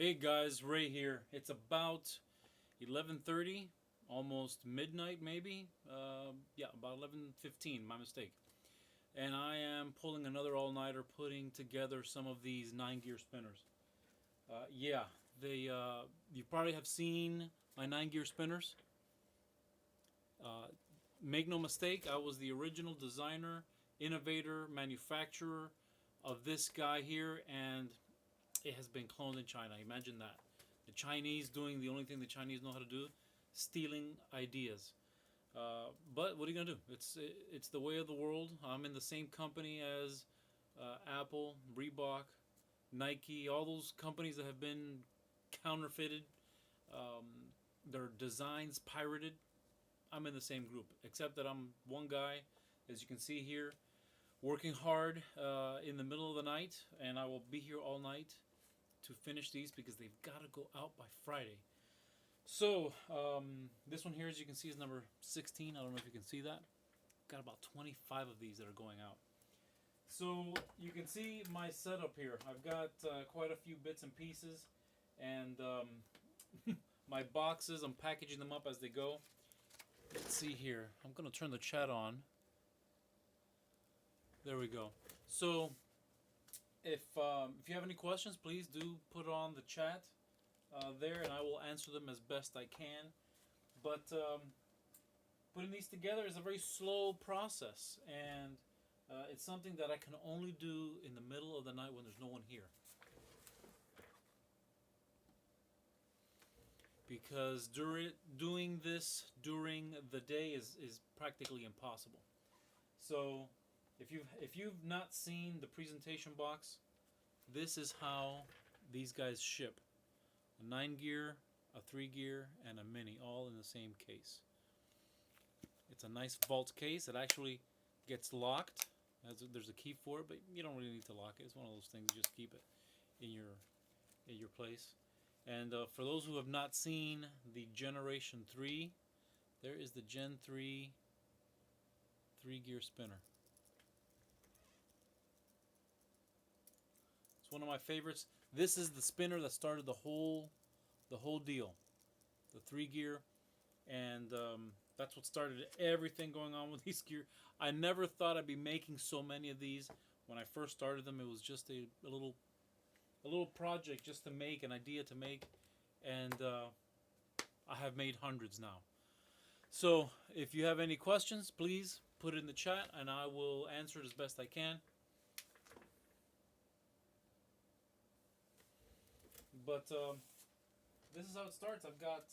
Hey guys, Ray here. It's about 11:30, almost midnight maybe. Yeah, about 11:15. My mistake. And I am pulling another all-nighter, putting together some of these 9-gear spinners. Yeah, they. You probably have seen my 9-gear spinners. Uh, Make no mistake, I was the original designer, innovator, manufacturer of this guy here, and it has been cloned in China. Imagine that. The Chinese doing the only thing the Chinese know how to do, stealing ideas. But what are you gonna do? It's the way of the world. I'm in the same company as Apple, Reebok, Nike, all those companies that have been counterfeited, their designs pirated. I'm in the same group, except that I'm one guy, as you can see here, working hard in the middle of the night, and I will be here all night to finish these because they've got to go out by Friday. So this one here, as you can see, is number 16. I don't know if you can see that. Got about 25 of these that are going out. So you can see my setup here. I've got quite a few bits and pieces, and my boxes. I'm packaging them up as they go. Let's see here. I'm gonna turn the chat on. There we go. So if you have any questions, please do put it on the chat there, and I will answer them as best I can. But putting these together is a very slow process, and it's something that I can only do in the middle of the night when there's no one here. Because doing this during the day is practically impossible. So if you've not seen the presentation box, this is how these guys ship: a 9-gear, a 3-gear, and a mini, all in the same case. It's a nice vault case. It actually gets locked. There's a key for it, but you don't really need to lock it. It's one of those things. You just keep it in your place. And for those who have not seen the Generation 3, there is the Gen 3 3-gear spinner. It's one of my favorites. This is the spinner that started the whole deal, the 3-gear, and that's what started everything going on with these gear. I never thought I'd be making so many of these. When I first started them, it was just a little project just to make, an idea to make, and I have made hundreds now. So if you have any questions, please put it in the chat, and I will answer it as best I can. But this is how it starts. I've got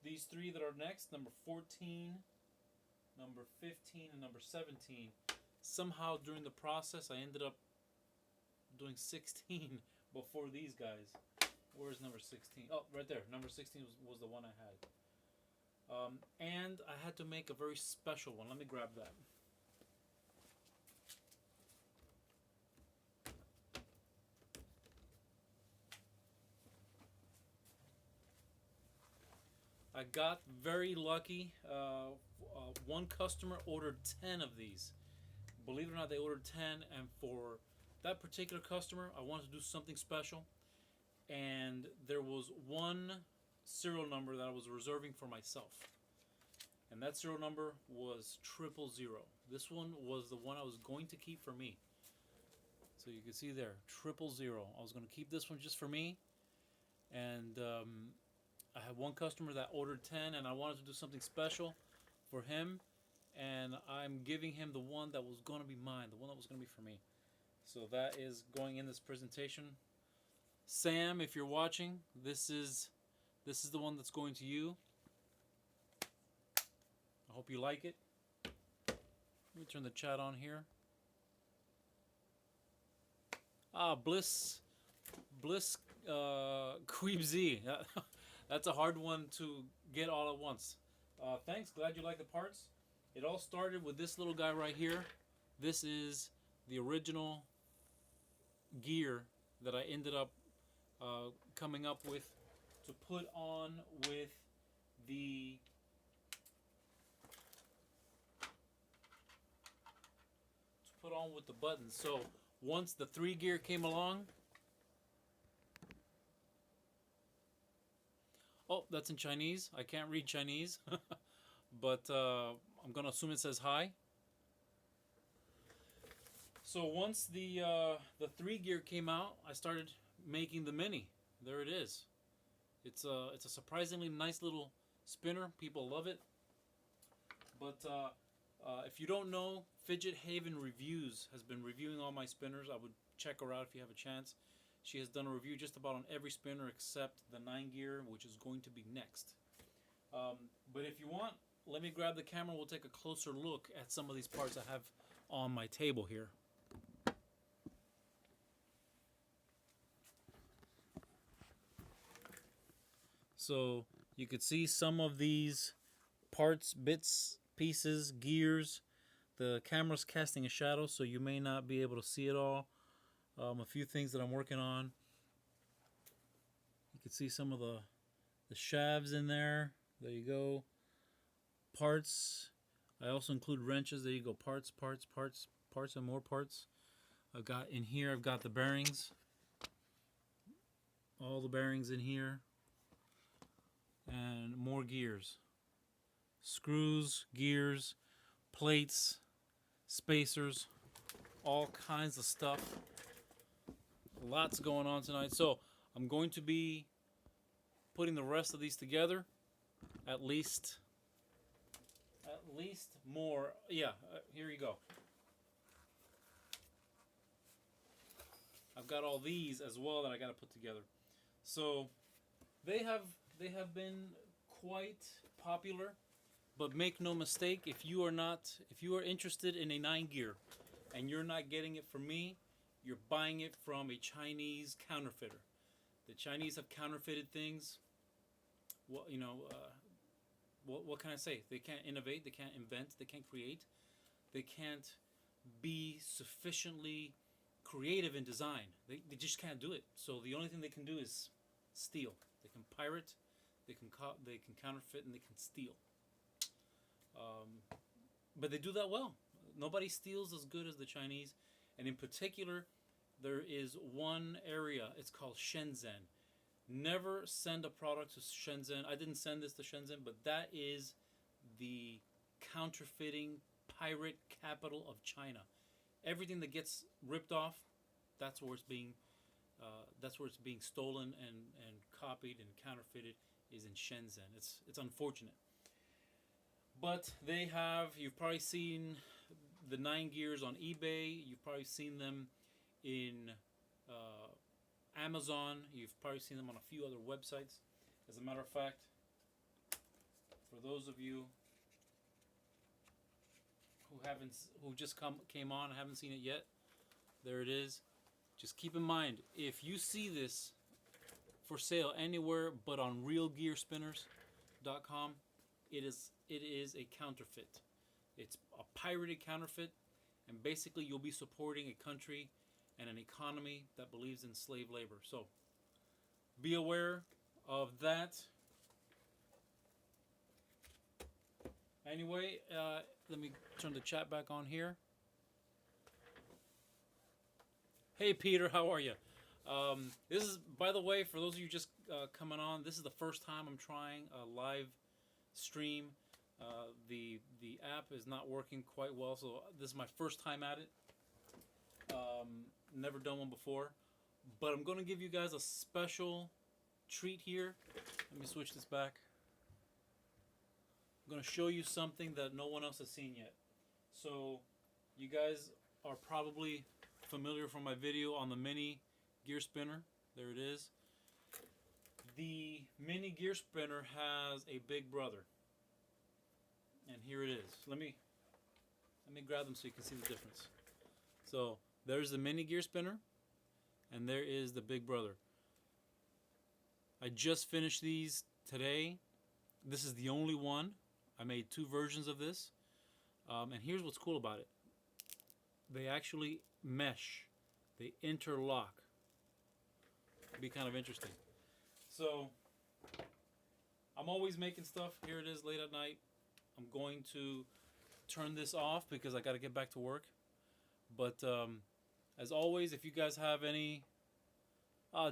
these three that are next: number 14, number 15, and number 17. Somehow during the process, I ended up doing 16 before these guys. Where's number 16? Oh, right there. Number 16 was the one I had. And I had to make a very special one. Let me grab that. I got very lucky. One customer ordered 10 of these. Believe it or not, they ordered 10, and for that particular customer, I wanted to do something special. And there was one serial number that I was reserving for myself. And that serial number was 000. This one was the one I was going to keep for me. So you can see there, 000. I was going to keep this one just for me. And I had one customer that ordered 10, and I wanted to do something special for him. And I'm giving him the one that was going to be mine, the one that was going to be for me. So that is going in this presentation. Sam, if you're watching, this is the one that's going to you. I hope you like it. Let me turn the chat on here. Bliss Queeb Z. That's a hard one to get all at once. Thanks, glad you like the parts. It all started with this little guy right here. This is the original gear that I ended up coming up with to put on with the buttons. So once the 3-gear came along, Oh, that's in Chinese. I can't read Chinese, but I'm gonna assume it says hi. So once the 3 gear came out, I started making the mini. There it is. It's a surprisingly nice little spinner. People love it. But if you don't know, Fidget Haven Reviews has been reviewing all my spinners. I would check her out if you have a chance. She has done a review just about on every spinner except the 9 gear, which is going to be next. But if you want, let me grab the camera. We'll take a closer look at some of these parts I have on my table here. So you could see some of these parts, bits, pieces, gears. The camera's casting a shadow, so you may not be able to see it all. A few things that I'm working on. You can see some of the shafts in there. There you go. Parts. I also include wrenches. There you go. Parts, and more parts. I've got in here, I've got the bearings. All the bearings in here. And more gears. Screws, gears, plates, spacers, all kinds of stuff. Lots going on tonight. So I'm going to be putting the rest of these together. At least more. Yeah, here you go. I've got all these as well that I got to put together. So they have been quite popular, but make no mistake, if you are interested in a 9 gear and you're not getting it from me, you're buying it from a Chinese counterfeiter. The Chinese have counterfeited things. What what can I say? They can't innovate, they can't invent, they can't create, they can't be sufficiently creative in design. They just can't do it. So the only thing they can do is steal. They can pirate, they can counterfeit, and they can steal. But they do that well. Nobody steals as good as the Chinese. And in particular, there is one area, it's called Shenzhen. Never send a product to Shenzhen. I didn't send this to Shenzhen, but that is the counterfeiting pirate capital of China. Everything that gets ripped off, that's where it's being stolen and copied and counterfeited is in Shenzhen. It's unfortunate. But you've probably seen the 9 gears on eBay. You've probably seen them in Amazon. You've probably seen them on a few other websites. As a matter of fact, for those of you who just came on and haven't seen it yet, there it is. Just keep in mind, if you see this for sale anywhere but on realgearspinners.com, it is a counterfeit. It's a pirated counterfeit, and basically you'll be supporting a country and an economy that believes in slave labor. So be aware of that. Anyway, let me turn the chat back on here. Hey Peter, how are you? This is, by the way, for those of you just coming on, this is the first time I'm trying a live stream. The app is not working quite well, so this is my first time at it. Never done one before, but I'm going to give you guys a special treat here. Let me switch this back. I'm going to show you something that no one else has seen yet. So you guys are probably familiar from my video on the mini gear spinner. There it is. The mini gear spinner has a big brother, and here it is. Let me grab them so you can see the difference. So there's the mini gear spinner, and there is the big brother. I just finished these today. This is the only one. I made 2 versions of this, and here's what's cool about it. They actually mesh. They interlock. It'd be kind of interesting. So I'm always making stuff. Here it is late at night. I'm going to turn this off because I got to get back to work. But as always, if you guys have any,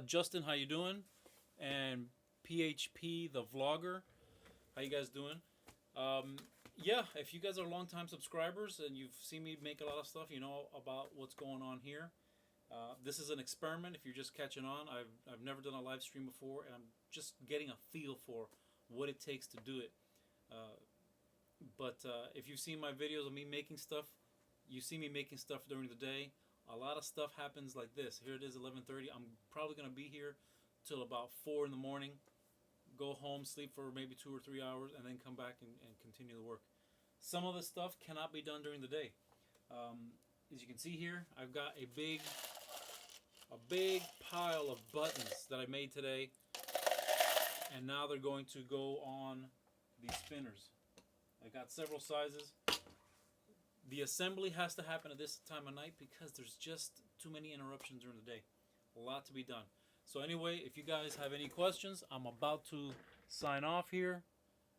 Justin, how you doing? And PHP the vlogger. How you guys doing? Yeah, if you guys are longtime subscribers and you've seen me make a lot of stuff, you know about what's going on here. This is an experiment. If you're just catching on, I've never done a live stream before, and I'm just getting a feel for what it takes to do it. But if you've seen my videos of me making stuff, you see me making stuff during the day. A lot of stuff happens like this. Here it is, 11:30. I'm probably gonna be here till about 4 in the morning. Go home, sleep for maybe 2 or 3 hours, and then come back and continue the work. Some of the stuff cannot be done during the day. As you can see here, I've got a big pile of buttons that I made today, and now they're going to go on these spinners. I got several sizes. The assembly has to happen at this time of night because there's just too many interruptions during the day. A lot to be done. So anyway, if you guys have any questions, I'm about to sign off here.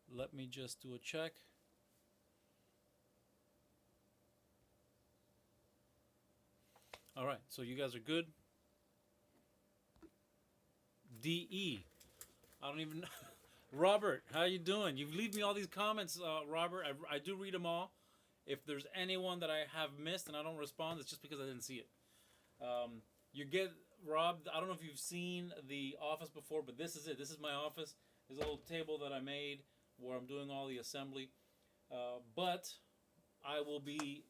Let me just do a check. All right, so you guys are good. DE. I don't even know. Robert, how you doing? You've leave me all these comments, Robert. I do read them all. If there's anyone that I have missed and I don't respond, it's just because I didn't see it. You get robbed. I don't know if you've seen the office before, but this is it. This is my office. There's a little table that I made where I'm doing all the assembly. But I will be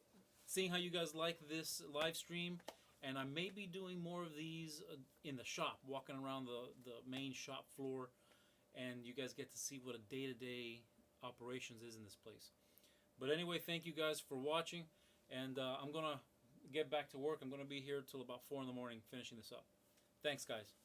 seeing how you guys like this live stream, and I may be doing more of these in the shop, walking around the main shop floor, and you guys get to see what a day-to-day operations is in this place. But anyway, thank you guys for watching, and I'm going to get back to work. I'm going to be here till about 4 in the morning finishing this up. Thanks, guys.